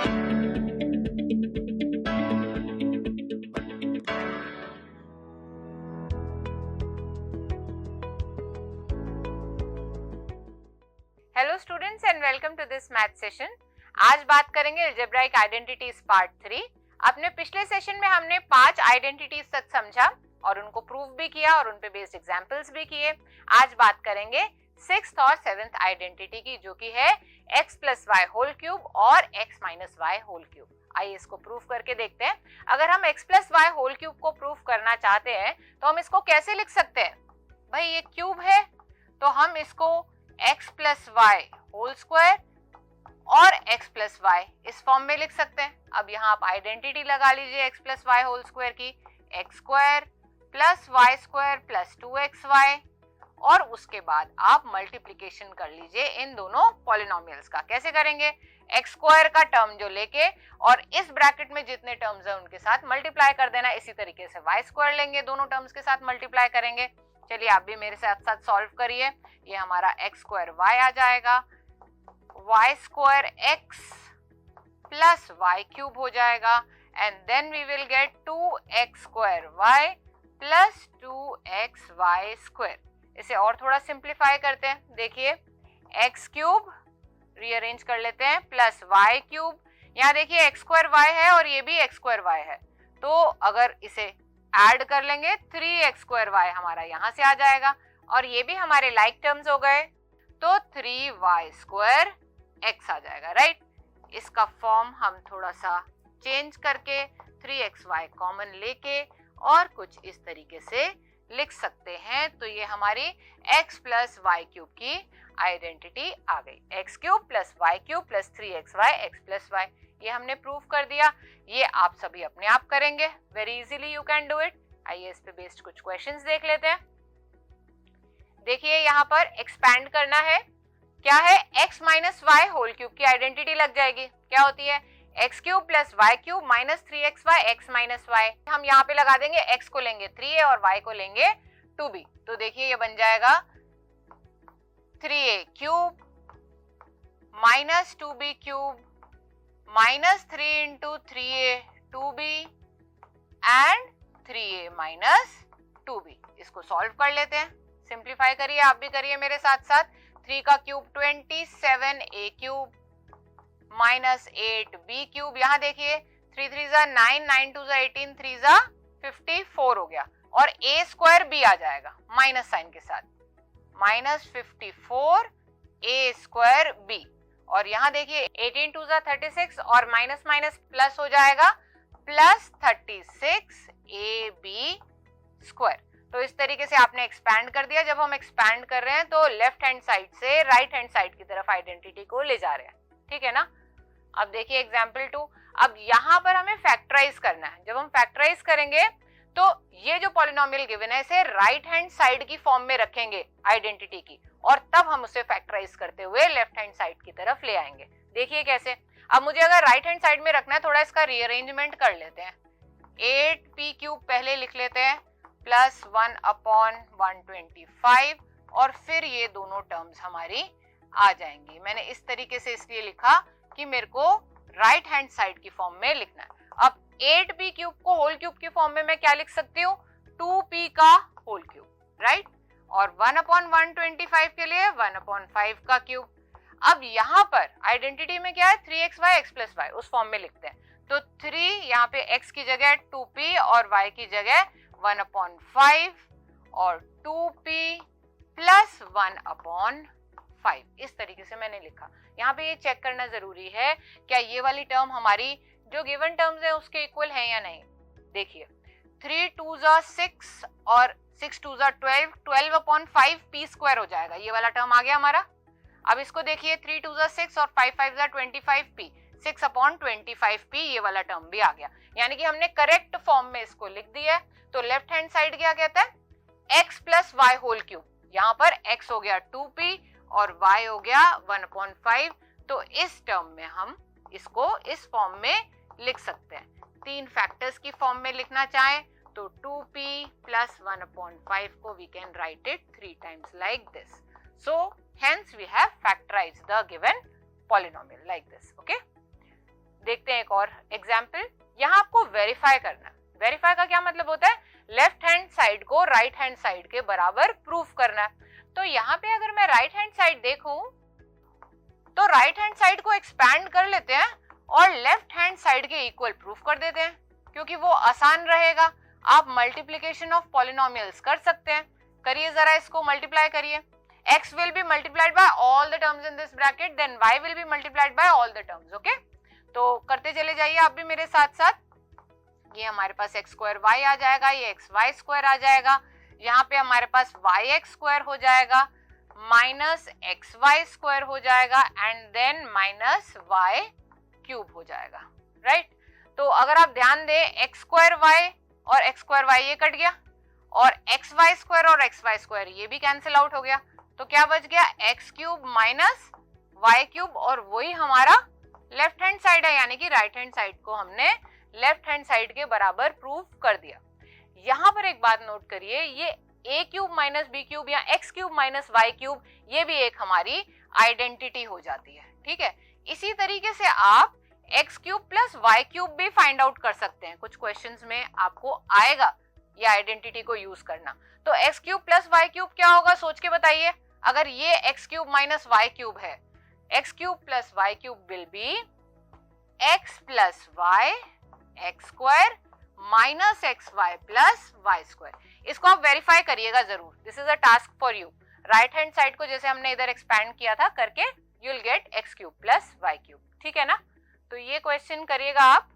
Hello students and welcome to this math session. आज बात करेंगे अलजेब्राइक आइडेंटिटीज पार्ट 3। अपने पिछले सेशन में हमने 5 आइडेंटिटीज तक समझा और उनको प्रूव भी किया और उन पे बेस्ड एग्जांपल्स भी किए। आज बात करेंगे 6th और 7th आइडेंटिटी की, जो कि है x plus y whole cube और x minus y whole cube. आइए इसको प्रूव करके देखते हैं। अगर हम x plus y whole cube को प्रूव करना चाहते हैं तो हम इसको कैसे लिख सकते हैं? भाई ये क्यूब है तो हम इसको x plus y whole square और x प्लस वाई इस फॉर्म में लिख सकते हैं। अब यहाँ आप आइडेंटिटी लगा लीजिए x plus y whole square की, x square plus y square plus 2xy, और उसके बाद आप मल्टीप्लिकेशन कर लीजिए इन दोनों पॉलिनोमियल्स का। कैसे करेंगे? x स्क्वायर का टर्म जो लेके और इस ब्रैकेट में जितने टर्म्स हैं उनके साथ मल्टीप्लाई कर देना। इसी तरीके से y स्क्वायर लेंगे, दोनों टर्म्स के साथ मल्टीप्लाई करेंगे। चलिए आप भी मेरे साथ साथ सॉल्व करिए। ये हमारा x स्क्वायर y आ जाएगा, y square x plus y cube हो जाएगा, and then we will get 2x square y plus 2xy square. इसे और थोड़ा सिंप्लीफाई करते हैं। देखिए x क्यूब रीअरेंज कर लेते हैं प्लस y क्यूब, यहाँ देखिए x स्क्वायर y है और ये भी x स्क्वायर y है, तो अगर इसे ऐड कर लेंगे 3x स्क्वायर y हमारा यहाँ से आ जाएगा, और ये भी हमारे लाइक टर्म्स हो गए, तो 3y स्क्वायर x आ जाएगा, राइट। इसका फॉर्म हम थोड़ा सा चेंज करके 3xy कॉमन लेके और कुछ इस तरीके से लिख सकते हैं। तो ये हमारी x प्लस वाई क्यूब की आइडेंटिटी आ गई। x cube plus y cube plus 3xy x plus y, ये हमने प्रूव कर दिया। ये आप सभी अपने आप करेंगे, very easily you can do it. आइए इस पे बेस्ड कुछ क्वेश्चंस देख लेते हैं। देखिए यहाँ पर एक्सपैंड करना है, क्या है? x minus y whole cube की आइडेंटिटी लग जाएगी। क्या होती है? x cube plus y cube minus 3xy x minus y. हम यहाँ पे लगा देंगे, x को लेंगे 3a और y को लेंगे 2b, तो देखिए ये बन जाएगा 3a cube minus 2b cube minus 3 into 3a 2b and 3a minus 2b। इसको सॉल्व कर लेते हैं, सिंप्लीफाई करिए, आप भी करिए मेरे साथ साथ। 3 का cube 27a cube minus 8b cube, यहाँ देखिए 3 3 जा 9, 9 2 जा 18, 3 जा 54 हो गया, और a स्क्वायर b आ जाएगा माइनस साइन के साथ, माइनस 54 a स्क्वायर b, और यहाँ देखिए 18 2 जा 36 और माइनस माइनस प्लस हो जाएगा प्लस 36 ab स्क्वायर। तो इस तरीके से आपने एक्सपैंड कर दिया। जब हम एक्सपैंड कर रहे हैं तो लेफ्ट हैंड साइड से राइट हैंड साइड की तरफ आइडेंटिटी को ले जा रहे हैं, ठीक है ना। अब देखिए एग्जाम्पल 2, अब यहाँ पर हमें फैक्टराइज करना है। जब हम फैक्टराइज करेंगे तो ये जो पॉलिनोमियल गिवन है इसे राइट हैंड साइड की फॉर्म में रखेंगे आइडेंटिटी की, और तब हम उसे फैक्टराइज करते हुए लेफ्ट हैंड साइड की तरफ ले आएंगे। देखिए कैसे। अब मुझे अगर राइट हैंड साइड में रखना है, थोड़ा इसका रीअरेंजमेंट कर लेते हैं। 8p क्यूब पहले लिख लेते हैं प्लस 1 अपॉन 125, और फिर ये दोनों टर्म्स हमारी आ जाएंगी। मैंने इस तरीके से इसलिए लिखा कि मेरे को राइट हैंड साइड की फॉर्म में लिखना है। अब 8p क्यूब को होल क्यूब की फॉर्म में मैं क्या लिख सकती हूँ? 2p का होल क्यूब, राइट। और 1 अपॉन 125 के लिए 1 अपॉन 5 का क्यूब। अब यहाँ पर आइडेंटिटी में क्या है? 3xy x प्लस वाई, उस फॉर्म में लिखते हैं। तो 3 यहाँ पे x की जगह 2p और y की जगह 1 अपॉन 5 और 2p प्लस 1 अपॉन 5, इस तरीके से मैंने लिखा। यहाँ पे ये चेक करना जरूरी है क्या ये वाली टर्म हमारी जो गिवन टर्म्स है उसके इक्वल है या नहीं। देखिए 3 2 जा 6 और 6 2 जा 12, 12 अपॉन 5 p स्क्वायर हो जाएगा, ये वाला टर्म आ गया हमारा। अब इसको देखिए 3 2 जा 6 और 5 5 जा 25p, 6 अपॉन 25p, ये वाला टर्म भी आ गया। यानी कि हमने करेक्ट फॉर्म में इसको लिख दिया है। तो लेफ्ट हैंड साइड क्या कहता है? x plus y whole cube, यहाँ पर x हो गया 2p और y हो गया 1 अपॉन 5, तो इस टर्म में हम इसको इस फॉर्म में लिख सकते हैं। 3 फैक्टर्स की फॉर्म में लिखना चाहें तो 2p प्लस 1 अपॉन 5 को we can write it 3 times like this. So hence we have factorized the given polynomial like this. Okay. देखते हैं एक और एग्जाम्पल। यहाँ आपको वेरीफाई करना है। वेरीफाई का क्या मतलब होता है, लेफ्ट हैंड साइड को राइट हैंड साइड के बराबर प्रूफ करना है। तो यहाँ पे अगर मैं राइट हैंड साइड देखूं तो राइट हैंड साइड को एक्सपैंड कर लेते हैं और लेफ्ट हैंड साइड के इक्वल प्रूफ कर देते हैं, क्योंकि वो आसान रहेगा। आप मल्टीप्लिकेशन ऑफ पॉलिनोमियल्स कर सकते हैं। करिए जरा, इसको मल्टीप्लाई करिए। x will be multiplied by all the terms in this bracket, then y will be multiplied by all the terms, okay? तो करते चले जाइए आप भी मेरे साथ साथ। ये हमारे पास x स्क्वायर y आ जाएगा, ये xy स्क्वायर आ जाएगा, यहाँ पे हमारे पास yx स्क्वायर हो जाएगा, माइनस xy स्क्वायर हो जाएगा and then minus y cube हो जाएगा, राइट? तो अगर आप ध्यान दें, x स्क्वायर y और x स्क्वायर y ये कट गया और xy स्क्वायर और xy स्क्वायर ये भी कैंसिल आउट हो गया। तो क्या बच गया, x cube minus y cube, और वही हमारा लेफ्ट हैंड साइड है, यानी कि राइट हैंड साइड को हमने लेफ्ट हैंड साइड के बराबर प्रूफ कर दिया। यहाँ पर एक बात नोट करिए, ये a cube minus b cube या x cube minus y cube ये भी एक हमारी आइडेंटिटी हो जाती है, ठीक है? इसी तरीके से आप x cube plus y cube भी फाइंड आउट कर सकते हैं। कुछ क्वेश्चंस में आपको आएगा ये आइडेंटिटी को यूज करना। तो x cube plus y cube क्या होगा, सोच के बताइए। अगर ये x cube minus y cube है, x cube plus y cube will be x plus y x square minus xy plus y square. इसको आप वेरीफाई करिएगा जरूर, this is a task for you. Right hand side को जैसे हमने इधर expand किया था करके you will get x cube plus y cube, ठीक है ना? तो ये क्वेश्चन करिएगा आप।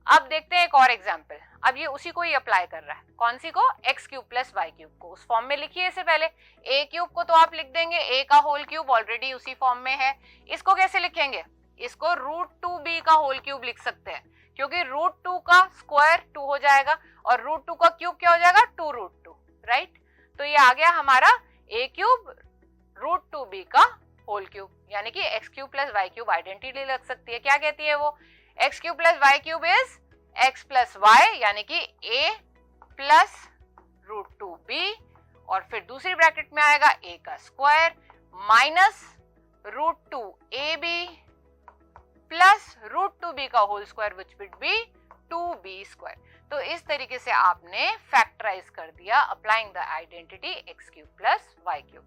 अब देखते हैं एक और एग्जाम्पल। अब ये उसी को ही अप्लाई कर रहा है, कौन सी को, x cube plus y cube को। उस फॉर्म में लिखिए इसे पहले। a क्यूब को तो आप लिख देंगे a का होल क्यूब, ऑलरेडी उसी फॉर्म में है। इसको कैसे लिखेंगे, इसको रूट 2b का होल क्यूब लिख सकते हैं, क्योंकि रूट 2 का स्क्वायर 2 हो जाएगा और रूट 2 का क्यूब क्या हो जाएगा, 2 रूट 2, राइट? तो ये आ गया हमारा a क्यूब रूट 2b का होल क्यूब, यानी कि x cube plus y cube identity लग सकती है। क्या कहती है वो, x cube plus y cube is x plus y, यानी कि a प्लस रूट 2b, और फिर दूसरी ब्रैकेट में आएगा a का square minus root 2ab plus root 2b का whole square which will be 2b square. तो इस तरीके से आपने फैक्टराइज कर दिया applying the identity x cube plus y cube.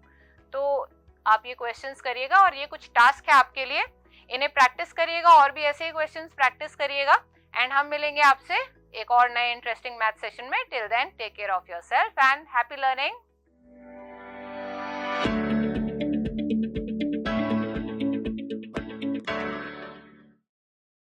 तो आप ये क्वेश्चंस करिएगा और ये कुछ टास्क है आपके लिए, इन्हें प्रैक्टिस करिएगा और भी ऐसे ही क्वेश्चंस प्रैक्टिस करिएगा। एंड हम मिलेंगे आपसे एक और नए इंटरेस्टिंग मैथ सेशन में। Till then take care of yourself and happy learning.